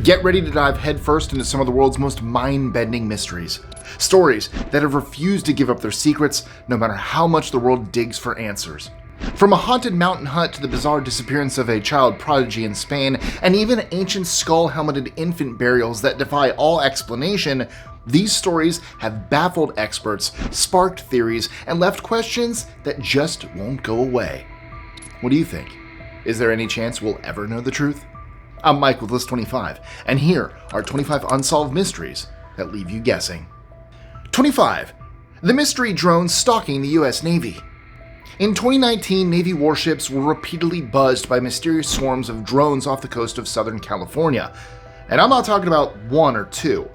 Get ready to dive headfirst into some of the world's most mind-bending mysteries. Stories that have refused to give up their secrets no matter how much the world digs for answers. From a haunted mountain hut to the bizarre disappearance of a child prodigy in Spain, and even ancient skull-helmeted infant burials that defy all explanation, these stories have baffled experts, sparked theories, and left questions that just won't go away. What do you think? Is there any chance we'll ever know the truth? I'm Mike with List 25, and here are 25 unsolved mysteries that leave you guessing. 25. The mystery drone stalking the US Navy. In 2019, Navy warships were repeatedly buzzed by mysterious swarms of drones off the coast of Southern California. And I'm not talking about one or two.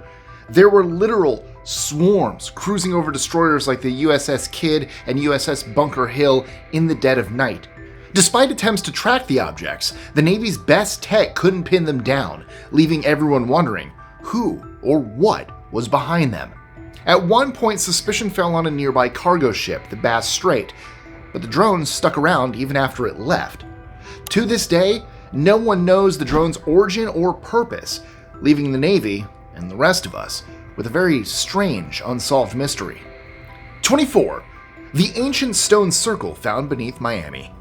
There were literal swarms cruising over destroyers like the USS Kidd and USS Bunker Hill in the dead of night. Despite attempts to track the objects, the Navy's best tech couldn't pin them down, leaving everyone wondering who or what was behind them. At one point, suspicion fell on a nearby cargo ship, the Bass Strait, but the drones stuck around even after it left. To this day, no one knows the drone's origin or purpose, leaving the Navy, and the rest of us, with a very strange unsolved mystery. 24. The ancient stone circle found beneath Miami.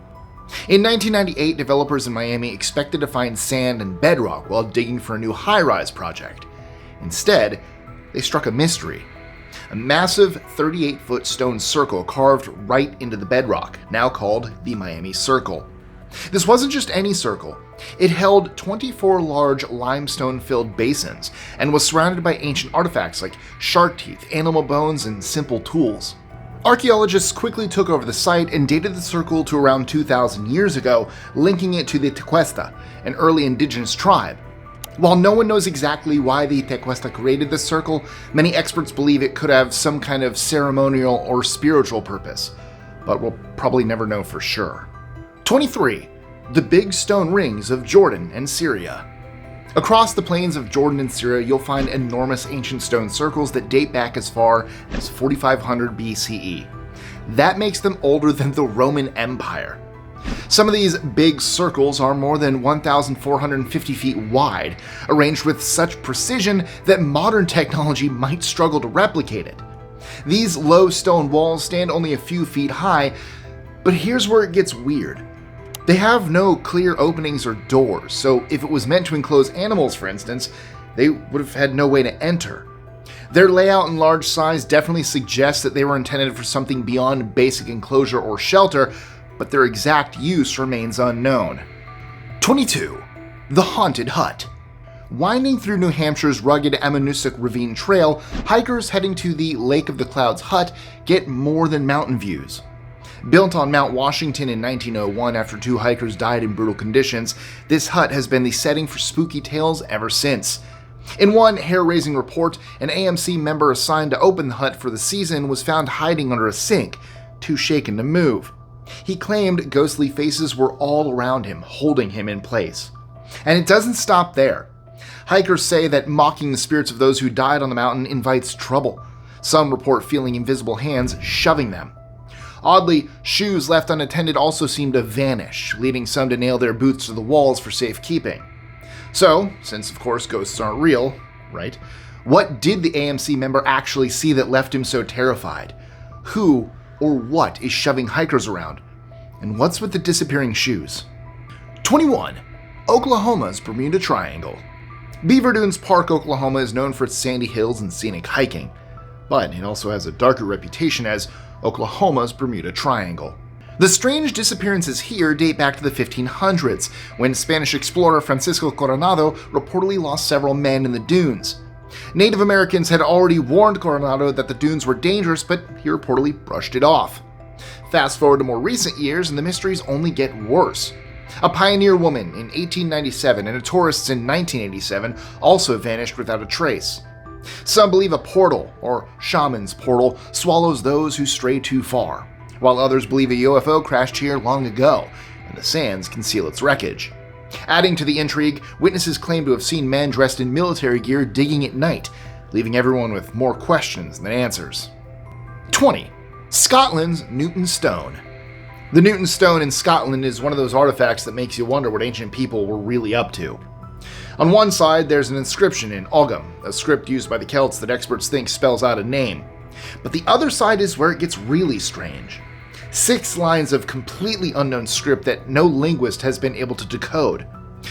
In 1998, developers in Miami expected to find sand and bedrock while digging for a new high-rise project. Instead, they struck a mystery. A massive 38-foot stone circle carved right into the bedrock, now called the Miami Circle. This wasn't just any circle. It held 24 large limestone-filled basins and was surrounded by ancient artifacts like shark teeth, animal bones, and simple tools. Archaeologists quickly took over the site and dated the circle to around 2,000 years ago, linking it to the Tequesta, an early indigenous tribe. While no one knows exactly why the Tequesta created this circle, many experts believe it could have some kind of ceremonial or spiritual purpose, but we'll probably never know for sure. 23. The Big Stone Rings of Jordan and Syria. Across the plains of Jordan and Syria, you'll find enormous ancient stone circles that date back as far as 4500 BCE. That makes them older than the Roman Empire. Some of these big circles are more than 1,450 feet wide, arranged with such precision that modern technology might struggle to replicate it. These low stone walls stand only a few feet high, but here's where it gets weird. They have no clear openings or doors, so if it was meant to enclose animals, for instance, they would have had no way to enter. Their layout and large size definitely suggests that they were intended for something beyond basic enclosure or shelter, but their exact use remains unknown. 22. The Haunted Hut. Winding through New Hampshire's rugged Ammonoosuc Ravine Trail, hikers heading to the Lake of the Clouds hut get more than mountain views. Built on Mount Washington in 1901 after two hikers died in brutal conditions, this hut has been the setting for spooky tales ever since. In one hair-raising report, an AMC member assigned to open the hut for the season was found hiding under a sink, too shaken to move. He claimed ghostly faces were all around him, holding him in place. And it doesn't stop there. Hikers say that mocking the spirits of those who died on the mountain invites trouble. Some report feeling invisible hands shoving them. Oddly, shoes left unattended also seem to vanish, leading some to nail their boots to the walls for safekeeping. So, since of course ghosts aren't real, right? What did the AMC member actually see that left him so terrified? Who or what is shoving hikers around? And what's with the disappearing shoes? 21. Oklahoma's Bermuda Triangle. Beaver Dunes Park, Oklahoma is known for its sandy hills and scenic hiking, but it also has a darker reputation as Oklahoma's Bermuda Triangle. The strange disappearances here date back to the 1500s, when Spanish explorer Francisco Coronado reportedly lost several men in the dunes. Native Americans had already warned Coronado that the dunes were dangerous, but he reportedly brushed it off. Fast forward to more recent years, and the mysteries only get worse. A pioneer woman in 1897 and a tourist in 1987 also vanished without a trace. Some believe a portal, or shaman's portal, swallows those who stray too far, while others believe a UFO crashed here long ago, and the sands conceal its wreckage. Adding to the intrigue, witnesses claim to have seen men dressed in military gear digging at night, leaving everyone with more questions than answers. 20. Scotland's Newton Stone. The Newton Stone in Scotland is one of those artifacts that makes you wonder what ancient people were really up to. On one side, there's an inscription in Ogham, a script used by the Celts that experts think spells out a name. But the other side is where it gets really strange. 6 lines of completely unknown script that no linguist has been able to decode.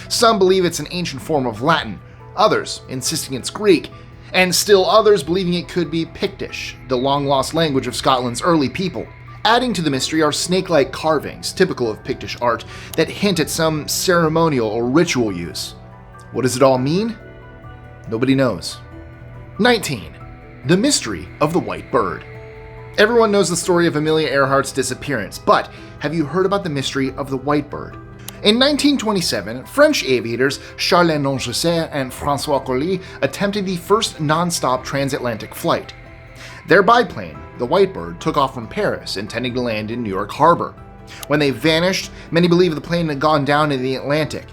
Some believe it's an ancient form of Latin, others insisting it's Greek, and still others believing it could be Pictish, the long-lost language of Scotland's early people. Adding to the mystery are snake-like carvings, typical of Pictish art, that hint at some ceremonial or ritual use. What does it all mean? Nobody knows. 19. The Mystery of the White Bird. Everyone knows the story of Amelia Earhart's disappearance, but have you heard about the mystery of the White Bird? In 1927, French aviators Charles Nongesser and François Colli attempted the first non-stop transatlantic flight. Their biplane, the White Bird, took off from Paris, intending to land in New York Harbor. When they vanished, many believe the plane had gone down in the Atlantic.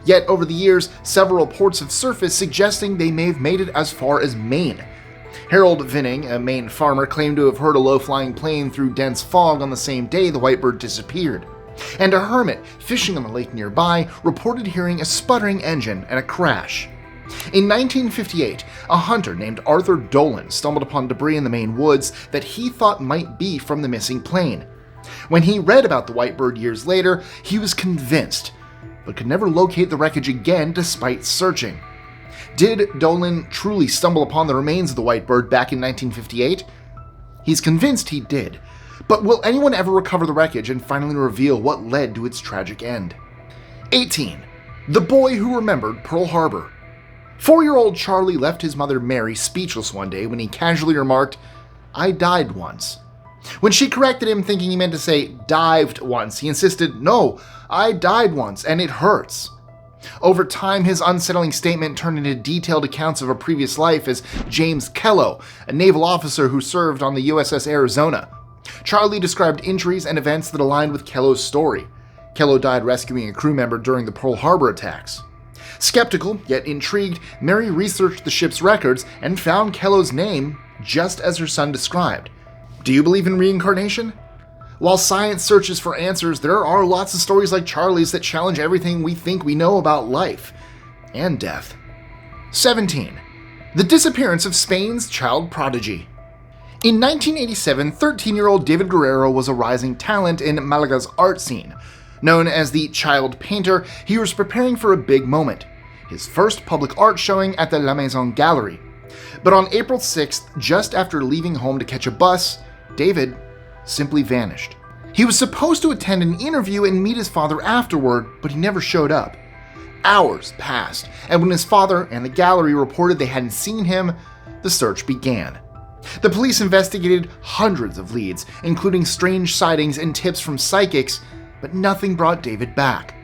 Yet over the years, several reports have surfaced suggesting they may have made it as far as Maine. Harold Vinning, a Maine farmer, claimed to have heard a low-flying plane through dense fog on the same day the White Bird disappeared. And a hermit fishing on a lake nearby reported hearing a sputtering engine and a crash. In 1958, a hunter named Arthur Dolan stumbled upon debris in the Maine woods that he thought might be from the missing plane. When he read about the White Bird years later, he was convinced, but could never locate the wreckage again despite searching. Did Dolan truly stumble upon the remains of the White Bird back in 1958? He's convinced he did, but will anyone ever recover the wreckage and finally reveal what led to its tragic end? 18. The Boy Who Remembered Pearl Harbor. 4-year-old Charlie left his mother Mary speechless one day when he casually remarked, "I died once." When she corrected him, thinking he meant to say dived once, he insisted, "No, I died once, and it hurts." Over time, his unsettling statement turned into detailed accounts of a previous life as James Kello, a naval officer who served on the USS Arizona. Charlie described injuries and events that aligned with Kello's story. Kello died rescuing a crew member during the Pearl Harbor attacks. Skeptical, yet intrigued, Mary researched the ship's records and found Kello's name just as her son described. Do you believe in reincarnation? While science searches for answers, there are lots of stories like Charlie's that challenge everything we think we know about life and death. 17. The disappearance of Spain's child prodigy. In 1987, 13-year-old David Guerrero was a rising talent in Malaga's art scene. Known as the child painter, he was preparing for a big moment, his first public art showing at the La Maison Gallery. But on April 6th, just after leaving home to catch a bus, David simply vanished. He was supposed to attend an interview and meet his father afterward, but he never showed up. Hours passed, and when his father and the gallery reported they hadn't seen him, the search began. The police investigated hundreds of leads, including strange sightings and tips from psychics, but nothing brought David back.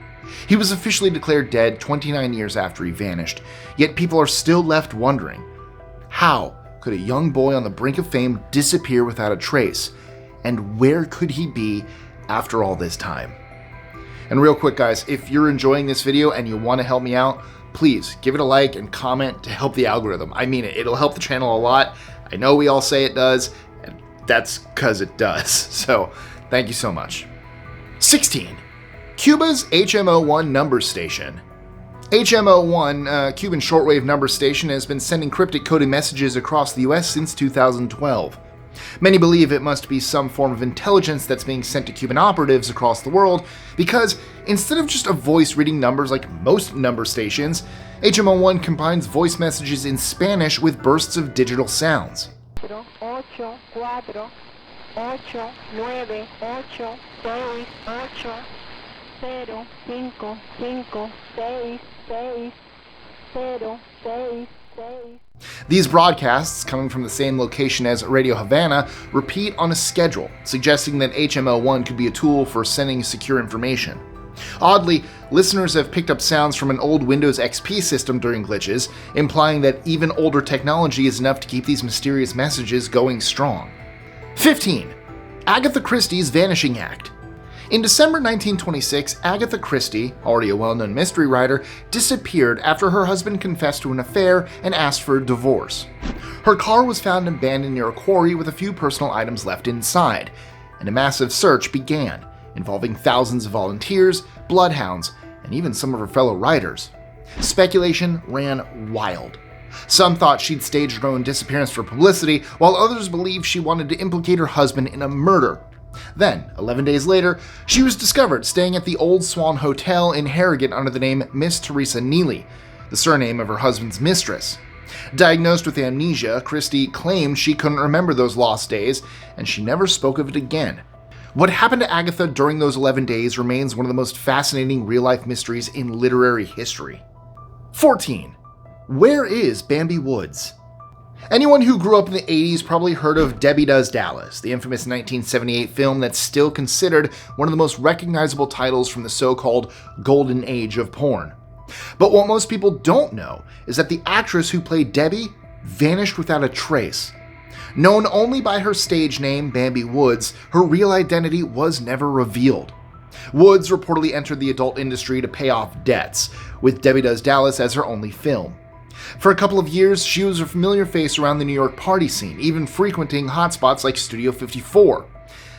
He was officially declared dead 29 years after he vanished, yet people are still left wondering, how could a young boy on the brink of fame disappear without a trace? And where could he be after all this time? And real quick, guys, if you're enjoying this video and you want to help me out, please give it a like and comment to help the algorithm. I mean it. It'll help the channel a lot. I know we all say it does, and that's because it does. So, thank you so much. 16. Cuba's HMO-1 number station. HMO-1, Cuban shortwave number station, has been sending cryptic coded messages across the US since 2012. Many believe it must be some form of intelligence that's being sent to Cuban operatives across the world, because instead of just a voice reading numbers like most number stations, HMO-1 combines voice messages in Spanish with bursts of digital sounds. 8, 4, 8, 9, 8, 6, 8, 0, 5, 5, 6, 6, 0, 6, 6. These broadcasts, coming from the same location as Radio Havana, repeat on a schedule, suggesting that HMO-1 could be a tool for sending secure information. Oddly, listeners have picked up sounds from an old Windows XP system during glitches, implying that even older technology is enough to keep these mysterious messages going strong. 15. Agatha Christie's Vanishing Act. In December 1926, Agatha Christie, already a well-known mystery writer, disappeared after her husband confessed to an affair and asked for a divorce. Her car was found abandoned near a quarry with a few personal items left inside, and a massive search began, involving thousands of volunteers, bloodhounds, and even some of her fellow writers. Speculation ran wild. Some thought she'd staged her own disappearance for publicity, while others believed she wanted to implicate her husband in a murder. Then, 11 days later, she was discovered staying at the Old Swan Hotel in Harrogate under the name Miss Teresa Neely, the surname of her husband's mistress. Diagnosed with amnesia, Christie claimed she couldn't remember those lost days, and she never spoke of it again. What happened to Agatha during those 11 days remains one of the most fascinating real-life mysteries in literary history. 14. Where is Bambi Woods? Anyone who grew up in the 80s probably heard of Debbie Does Dallas, the infamous 1978 film that's still considered one of the most recognizable titles from the so-called golden age of porn. But what most people don't know is that the actress who played Debbie vanished without a trace. Known only by her stage name, Bambi Woods, her real identity was never revealed. Woods reportedly entered the adult industry to pay off debts, with Debbie Does Dallas as her only film. For a couple of years, she was a familiar face around the New York party scene, even frequenting hotspots like Studio 54.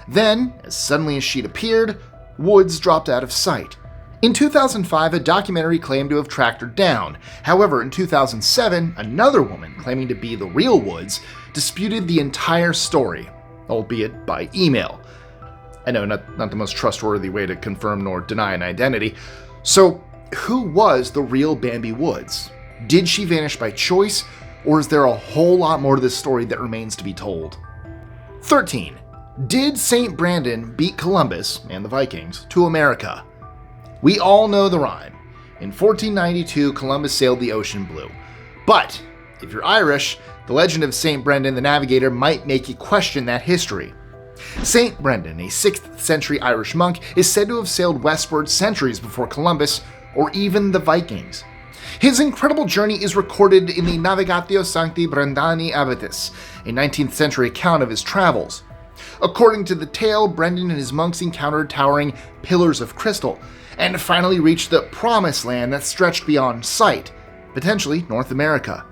Then, as suddenly as she'd appeared, Woods dropped out of sight. In 2005, a documentary claimed to have tracked her down. However, in 2007, another woman claiming to be the real Woods disputed the entire story, albeit by email. I know, not the most trustworthy way to confirm nor deny an identity. So, who was the real Bambi Woods? Did she vanish by choice, or is there a whole lot more to this story that remains to be told? 13. Did St. Brandon beat Columbus and the Vikings to America? We all know the rhyme. In 1492, Columbus sailed the ocean blue. But, if you're Irish, the legend of St. Brendan the Navigator might make you question that history. St. Brendan, a 6th century Irish monk, is said to have sailed westward centuries before Columbus, or even the Vikings. His incredible journey is recorded in the Navigatio Sancti Brendani Abbatis, a 19th century account of his travels. According to the tale, Brendan and his monks encountered towering pillars of crystal, and finally reached the promised land that stretched beyond sight, potentially North America.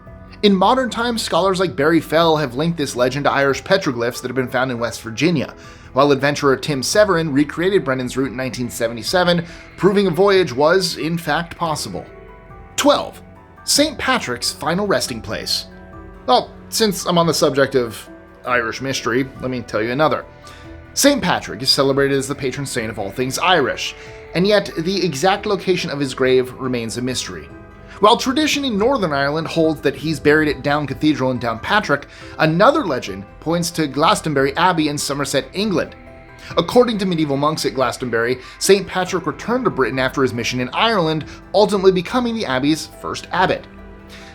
In modern times, scholars like Barry Fell have linked this legend to Irish petroglyphs that have been found in West Virginia, while adventurer Tim Severin recreated Brendan's route in 1977, proving a voyage was, in fact, possible. 12. St. Patrick's final resting place. Well, since I'm on the subject of Irish mystery, let me tell you another. St. Patrick is celebrated as the patron saint of all things Irish, and yet the exact location of his grave remains a mystery. While tradition in Northern Ireland holds that he's buried at Down Cathedral in Downpatrick, another legend points to Glastonbury Abbey in Somerset, England. According to medieval monks at Glastonbury, St. Patrick returned to Britain after his mission in Ireland, ultimately becoming the abbey's first abbot.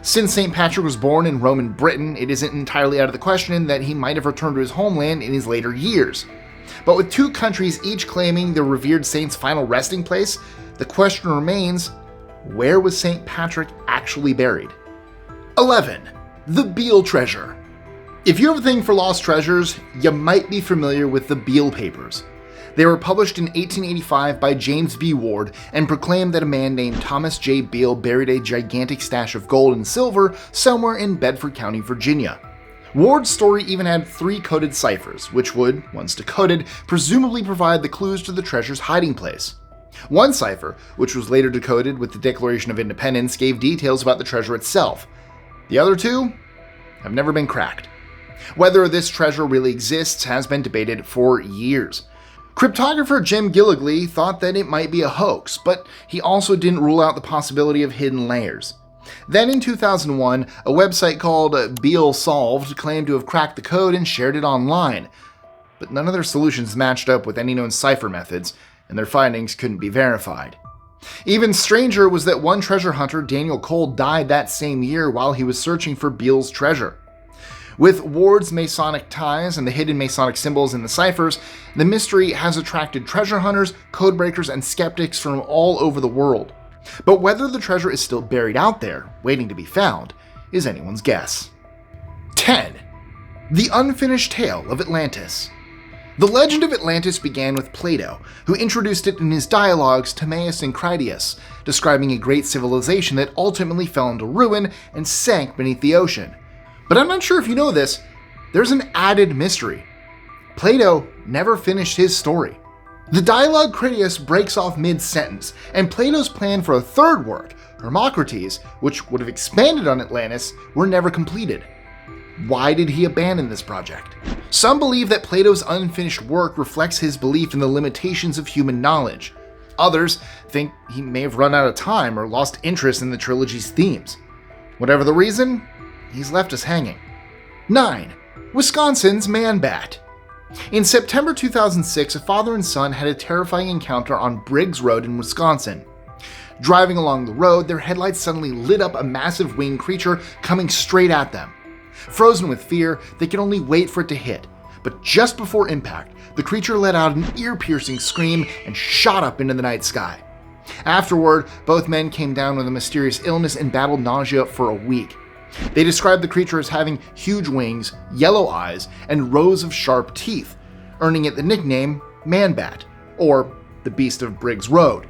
Since St. Patrick was born in Roman Britain, it isn't entirely out of the question that he might have returned to his homeland in his later years. But with two countries each claiming the revered saint's final resting place, the question remains, where was St. Patrick actually buried? 11. The Beale Treasure. If you have a thing for lost treasures, you might be familiar with the Beale Papers. They were published in 1885 by James B. Ward and proclaimed that a man named Thomas J. Beale buried a gigantic stash of gold and silver somewhere in Bedford County, Virginia. Ward's story even had 3 coded ciphers, which would, once decoded, presumably provide the clues to the treasure's hiding place. One cipher, which was later decoded with the Declaration of Independence, gave details about the treasure itself. The other 2 have never been cracked. Whether this treasure really exists has been debated for years. Cryptographer Jim Gilligley thought that it might be a hoax, but he also didn't rule out the possibility of hidden layers. Then in 2001, a website called Beale Solved claimed to have cracked the code and shared it online. But none of their solutions matched up with any known cipher methods, and their findings couldn't be verified. Even stranger was that one treasure hunter, Daniel Cole, died that same year while he was searching for Beale's treasure. With Ward's Masonic ties and the hidden Masonic symbols in the ciphers, the mystery has attracted treasure hunters, codebreakers, and skeptics from all over the world. But whether the treasure is still buried out there, waiting to be found, is anyone's guess. 10. The Unfinished Tale of Atlantis. The legend of Atlantis began with Plato, who introduced it in his dialogues Timaeus and Critias, describing a great civilization that ultimately fell into ruin and sank beneath the ocean. But I'm not sure if you know this, there's an added mystery. Plato never finished his story. The dialogue Critias breaks off mid-sentence, and Plato's plan for a third work, Hermocrates, which would have expanded on Atlantis, were never completed. Why did he abandon this project? Some believe that Plato's unfinished work reflects his belief in the limitations of human knowledge. Others think he may have run out of time or lost interest in the trilogy's themes. Whatever the reason, he's left us hanging. 9. Wisconsin's Man-Bat. In September 2006, a father and son had a terrifying encounter on Briggs Road in Wisconsin. Driving along the road, their headlights suddenly lit up a massive winged creature coming straight at them. Frozen with fear, they could only wait for it to hit. But just before impact, the creature let out an ear-piercing scream and shot up into the night sky. Afterward, both men came down with a mysterious illness and battled nausea for a week. They described the creature as having huge wings, yellow eyes, and rows of sharp teeth, earning it the nickname Man-Bat, or the Beast of Briggs Road.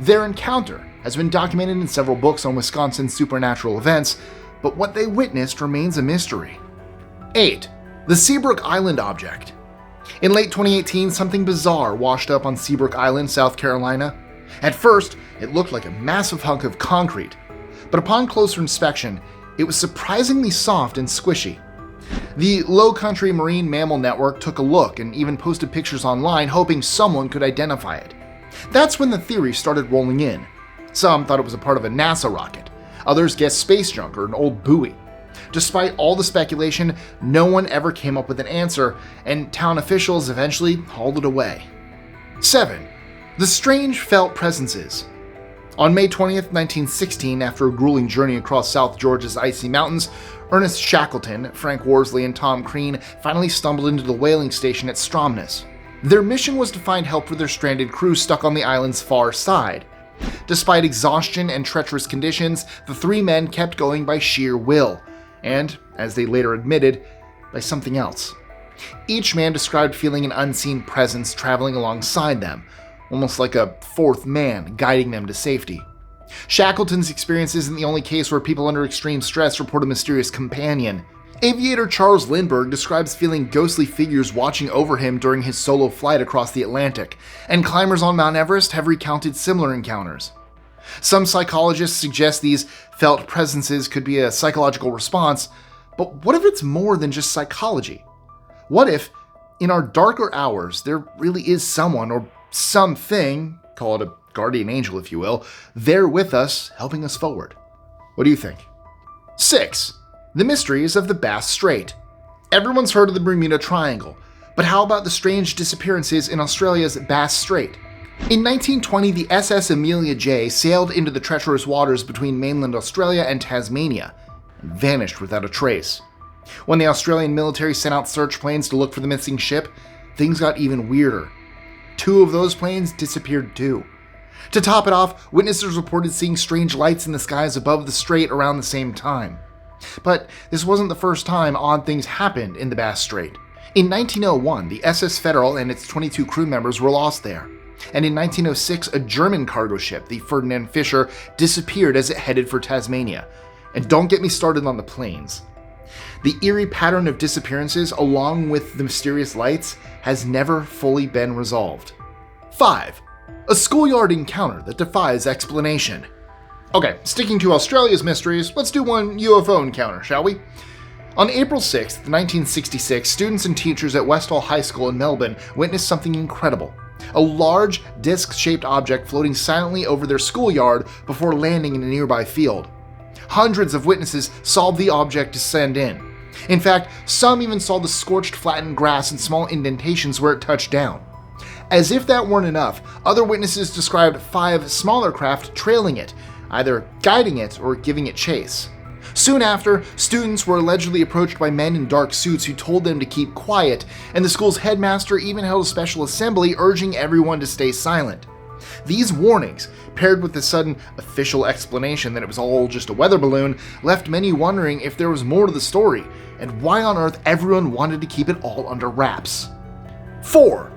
Their encounter has been documented in several books on Wisconsin's supernatural events, but what they witnessed remains a mystery. 8. The Seabrook Island Object. In late 2018, something bizarre washed up on Seabrook Island, South Carolina. At first, it looked like a massive hunk of concrete, but upon closer inspection, it was surprisingly soft and squishy. The Low Country Marine Mammal Network took a look and even posted pictures online, hoping someone could identify it. That's when the theory started rolling in. Some thought it was a part of a NASA rocket. Others guessed space junk or an old buoy. Despite all the speculation, no one ever came up with an answer, and town officials eventually hauled it away. 7. The Strange Felt Presences. On May 20th, 1916, after a grueling journey across South Georgia's icy mountains, Ernest Shackleton, Frank Worsley, and Tom Crean finally stumbled into the whaling station at Stromness. Their mission was to find help for their stranded crew stuck on the island's far side. Despite exhaustion and treacherous conditions, the three men kept going by sheer will, and, as they later admitted, by something else. Each man described feeling an unseen presence traveling alongside them, almost like a fourth man guiding them to safety. Shackleton's experience isn't the only case where people under extreme stress report a mysterious companion. Aviator Charles Lindbergh describes feeling ghostly figures watching over him during his solo flight across the Atlantic, and climbers on Mount Everest have recounted similar encounters. Some psychologists suggest these felt presences could be a psychological response, but what if it's more than just psychology? What if, in our darker hours, there really is someone or something, call it a guardian angel if you will, there with us, helping us forward? What do you think? 6. The Mysteries of the Bass Strait. Everyone's heard of the Bermuda Triangle, but how about the strange disappearances in Australia's Bass Strait? In 1920, the SS Amelia J sailed into the treacherous waters between mainland Australia and Tasmania, and vanished without a trace. When the Australian military sent out search planes to look for the missing ship, things got even weirder. 2 of those planes disappeared too. To top it off, witnesses reported seeing strange lights in the skies above the strait around the same time. But this wasn't the first time odd things happened in the Bass Strait. In 1901, the SS Federal and its 22 crew members were lost there. And in 1906, a German cargo ship, the Ferdinand Fischer, disappeared as it headed for Tasmania. And don't get me started on the planes. The eerie pattern of disappearances, along with the mysterious lights, has never fully been resolved. 5. A schoolyard encounter that defies explanation. Okay, sticking to Australia's mysteries, let's do one UFO encounter, shall we? On April 6, 1966, students and teachers at Westall High School in Melbourne witnessed something incredible. A large, disc-shaped object floating silently over their schoolyard before landing in a nearby field. Hundreds of witnesses saw the object descend in. In fact, some even saw the scorched, flattened grass and small indentations where it touched down. As if that weren't enough, other witnesses described 5 smaller craft trailing it, either guiding it or giving it chase. Soon after, students were allegedly approached by men in dark suits who told them to keep quiet, and the school's headmaster even held a special assembly urging everyone to stay silent. These warnings, paired with the sudden official explanation that it was all just a weather balloon, left many wondering if there was more to the story, and why on earth everyone wanted to keep it all under wraps. 4.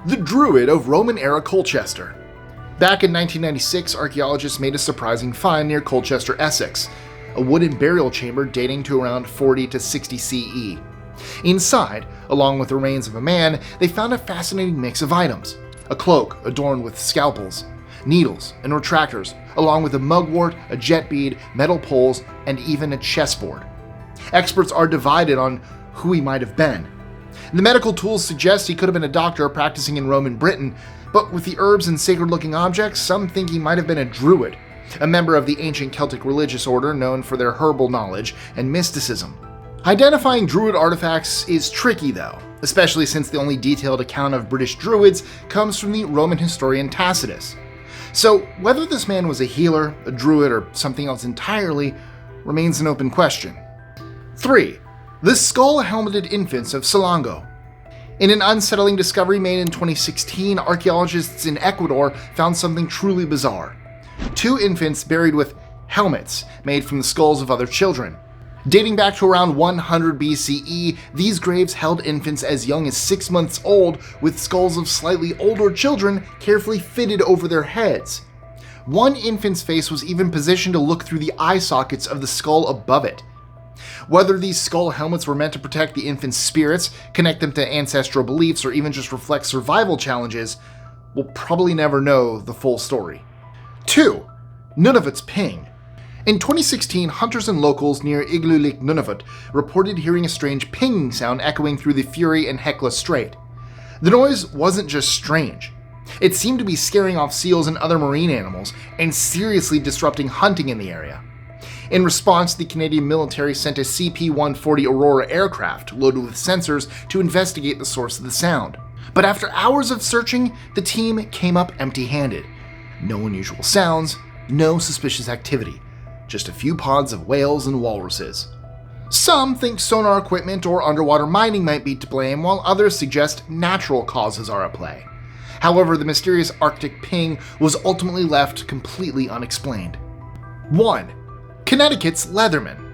The Druid of Roman-era Colchester. Back in 1996, archaeologists made a surprising find near Colchester, Essex, a wooden burial chamber dating to around 40 to 60 CE. Inside, along with the remains of a man, they found a fascinating mix of items. A cloak adorned with scalpels, needles and retractors, along with a mugwort, a jet bead, metal poles, and even a chessboard. Experts are divided on who he might have been. The medical tools suggest he could have been a doctor practicing in Roman Britain, but with the herbs and sacred-looking objects, some think he might have been a Druid, a member of the ancient Celtic religious order known for their herbal knowledge and mysticism. Identifying Druid artifacts is tricky though, especially since the only detailed account of British Druids comes from the Roman historian Tacitus. So whether this man was a healer, a Druid, or something else entirely remains an open question. 3. The skull-helmeted infants of Salango. In an unsettling discovery made in 2016, archaeologists in Ecuador found something truly bizarre. 2 infants buried with helmets made from the skulls of other children. Dating back to around 100 BCE, these graves held infants as young as 6 months old with skulls of slightly older children carefully fitted over their heads. One infant's face was even positioned to look through the eye sockets of the skull above it. Whether these skull helmets were meant to protect the infant's spirits, connect them to ancestral beliefs, or even just reflect survival challenges, we'll probably never know the full story. 2. Nunavut's ping. In 2016, hunters and locals near Igloolik, Nunavut, reported hearing a strange pinging sound echoing through the Fury and Hecla Strait. The noise wasn't just strange. It seemed to be scaring off seals and other marine animals, and seriously disrupting hunting in the area. In response, the Canadian military sent a CP-140 Aurora aircraft loaded with sensors to investigate the source of the sound. But after hours of searching, the team came up empty-handed. No unusual sounds, no suspicious activity. Just a few pods of whales and walruses. Some think sonar equipment or underwater mining might be to blame, while others suggest natural causes are at play. However, the mysterious Arctic ping was ultimately left completely unexplained. 1. Connecticut's Leatherman.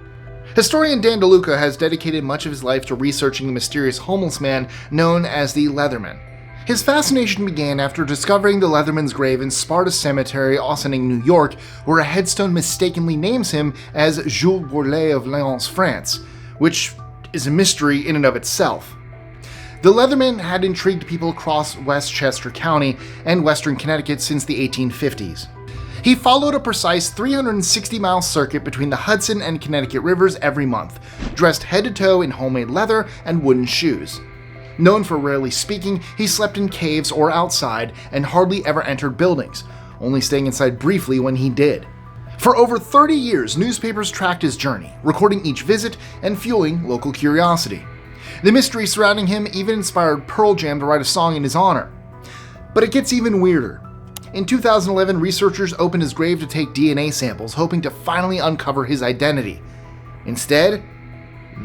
Historian Dan DeLuca has dedicated much of his life to researching the mysterious homeless man known as the Leatherman. His fascination began after discovering the Leatherman's grave in Sparta Cemetery, Ossining, New York, where a headstone mistakenly names him as Jules Bourlet of Lyons, France, which is a mystery in and of itself. The Leatherman had intrigued people across Westchester County and western Connecticut since the 1850s. He followed a precise 360-mile circuit between the Hudson and Connecticut rivers every month, dressed head to toe in homemade leather and wooden shoes. Known for rarely speaking, he slept in caves or outside and hardly ever entered buildings, only staying inside briefly when he did. For over 30 years, newspapers tracked his journey, recording each visit and fueling local curiosity. The mystery surrounding him even inspired Pearl Jam to write a song in his honor. But it gets even weirder. In 2011, researchers opened his grave to take DNA samples, hoping to finally uncover his identity. Instead,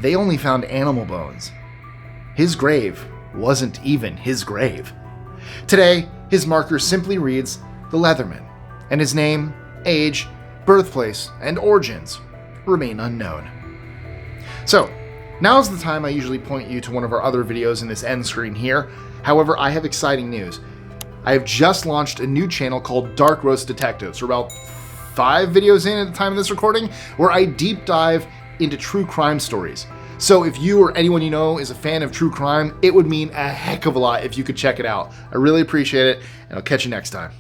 they only found animal bones. His grave wasn't even his grave. Today, his marker simply reads The Leatherman, and his name, age, birthplace, and origins remain unknown. So, now's the time I usually point you to one of our other videos in this end screen here. However, I have exciting news. I have just launched a new channel called Dark Roast Detectives. We're about 5 videos in at the time of this recording, where I deep dive into true crime stories. So if you or anyone you know is a fan of true crime, it would mean a heck of a lot if you could check it out. I really appreciate it, and I'll catch you next time.